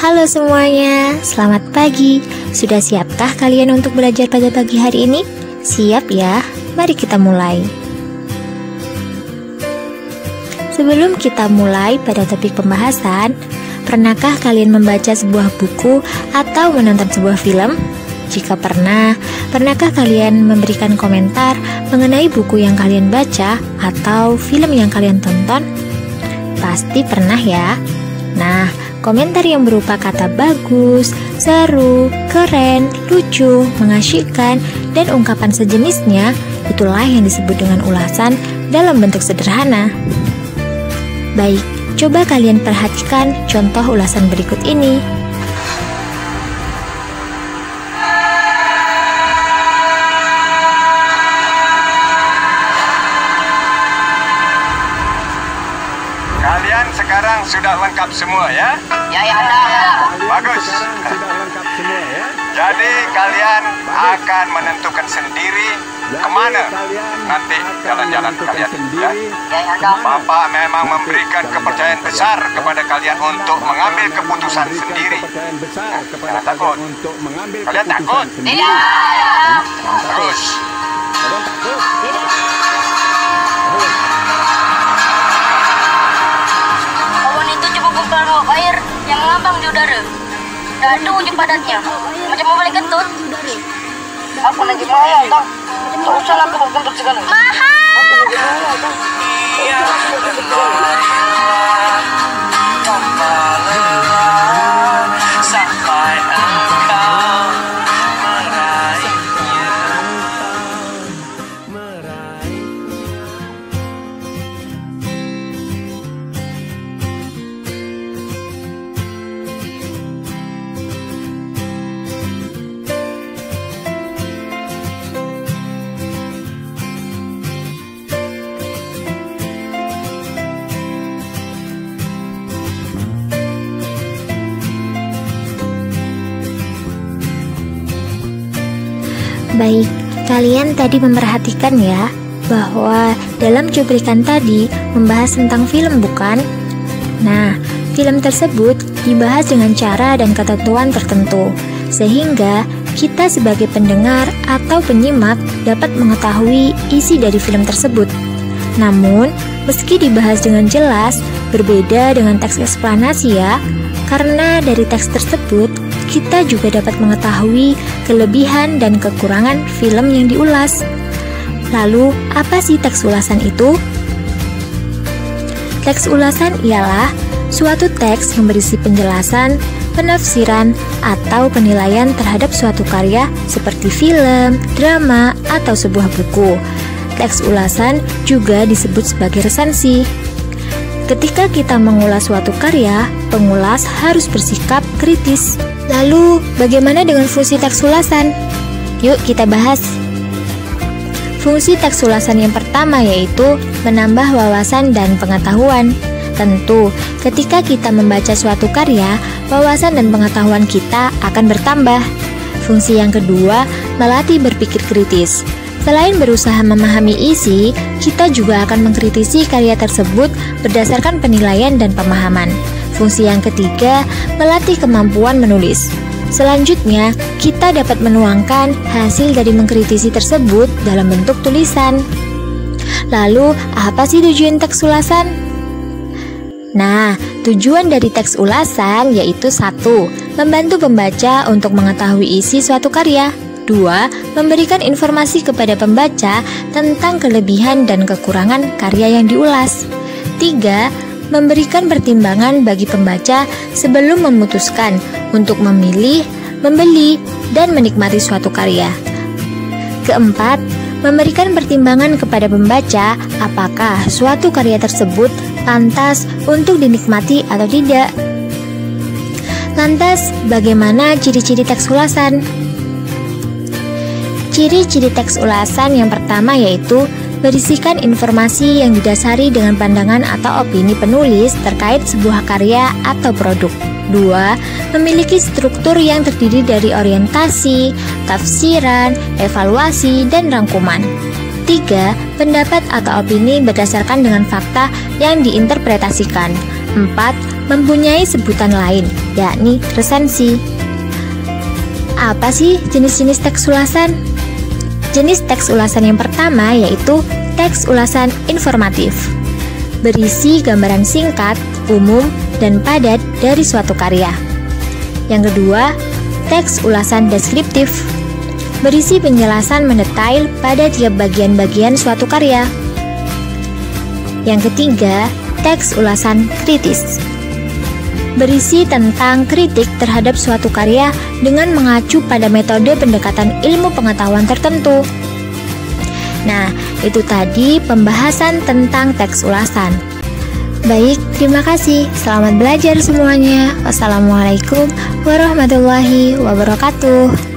Halo semuanya, selamat pagi. Sudah siapkah kalian untuk belajar pada pagi hari ini? Siap ya? Mari kita mulai. Sebelum kita mulai pada topik pembahasan, pernahkah kalian membaca sebuah buku atau menonton sebuah film? Jika pernah, pernahkah kalian memberikan komentar mengenai buku yang kalian baca atau film yang kalian tonton? Pasti pernah ya. Nah, komentar yang berupa kata bagus, seru, keren, lucu, mengasyikkan, dan ungkapan sejenisnya, itulah yang disebut dengan ulasan dalam bentuk sederhana. Baik, coba kalian perhatikan contoh ulasan berikut ini. Kalian sekarang sudah lengkap semua ya? Ya, ada. Bagus. Sudah lengkap semua ya. Jadi kalian akan menentukan sendiri kemana nanti jalan-jalan kalian ya? Ya, ada. Bapak memang memberikan kepercayaan besar kepada kalian untuk mengambil keputusan sendiri. Kepercayaan besar kepada Jangan takut. kalian untuk mengambil Kalian keputusan takut? sendiri. Tidak. Terus. Kalian takut? Awan itu cukup gumpalan uap air yang mengambang di udara. Dan ada ujung padatnya, macam membalik kentut. Apa lagi mahal, Kang? Tak usah lah kentut segala. Mahal! Apa lagi mahal, Kang? Sampai engkau meraihnya. Baik, kalian tadi memperhatikan ya, bahwa dalam cuplikan tadi membahas tentang film, bukan? Nah, film tersebut dibahas dengan cara dan ketentuan tertentu, sehingga kita sebagai pendengar atau penyimak dapat mengetahui isi dari film tersebut. Namun, meski dibahas dengan jelas, berbeda dengan teks eksplanasi ya, karena dari teks tersebut kita juga dapat mengetahui kelebihan dan kekurangan film yang diulas. Lalu, apa sih teks ulasan itu? Teks ulasan ialah suatu teks yang berisi penjelasan, penafsiran, atau penilaian terhadap suatu karya seperti film, drama, atau sebuah buku. Teks ulasan juga disebut sebagai resensi. Ketika kita mengulas suatu karya, pengulas harus bersikap kritis. Lalu, bagaimana dengan fungsi teks ulasan? Yuk kita bahas. Fungsi teks ulasan yang pertama yaitu menambah wawasan dan pengetahuan. Tentu, ketika kita membaca suatu karya, wawasan dan pengetahuan kita akan bertambah. Fungsi yang kedua, melatih berpikir kritis. Selain berusaha memahami isi, kita juga akan mengkritisi karya tersebut berdasarkan penilaian dan pemahaman. Fungsi yang ketiga, melatih kemampuan menulis. Selanjutnya, kita dapat menuangkan hasil dari mengkritisi tersebut dalam bentuk tulisan. Lalu, apa sih tujuan teks ulasan? Nah, tujuan dari teks ulasan yaitu 1. Membantu pembaca untuk mengetahui isi suatu karya. 2. Memberikan informasi kepada pembaca tentang kelebihan dan kekurangan karya yang diulas. 3. Memberikan pertimbangan bagi pembaca sebelum memutuskan untuk memilih, membeli, dan menikmati suatu karya. 4. Memberikan pertimbangan kepada pembaca apakah suatu karya tersebut pantas untuk dinikmati atau tidak. Lantas, bagaimana ciri-ciri teks ulasan? Ciri-ciri teks ulasan yang pertama yaitu berisikan informasi yang didasari dengan pandangan atau opini penulis terkait sebuah karya atau produk. 2. Memiliki struktur yang terdiri dari orientasi, tafsiran, evaluasi, dan rangkuman. 3. Pendapat atau opini berdasarkan dengan fakta yang diinterpretasikan. 4. mempunyai sebutan lain, yakni resensi. Apa sih jenis-jenis teks ulasan? Jenis teks ulasan yang pertama yaitu teks ulasan informatif, berisi gambaran singkat, umum, dan padat dari suatu karya. Yang kedua, teks ulasan deskriptif, berisi penjelasan mendetail pada tiap bagian-bagian suatu karya. Yang ketiga, teks ulasan kritis, berisi tentang kritik terhadap suatu karya dengan mengacu pada metode pendekatan ilmu pengetahuan tertentu. Nah, itu tadi pembahasan tentang teks ulasan. Baik, terima kasih. Selamat belajar semuanya. Wassalamualaikum warahmatullahi wabarakatuh.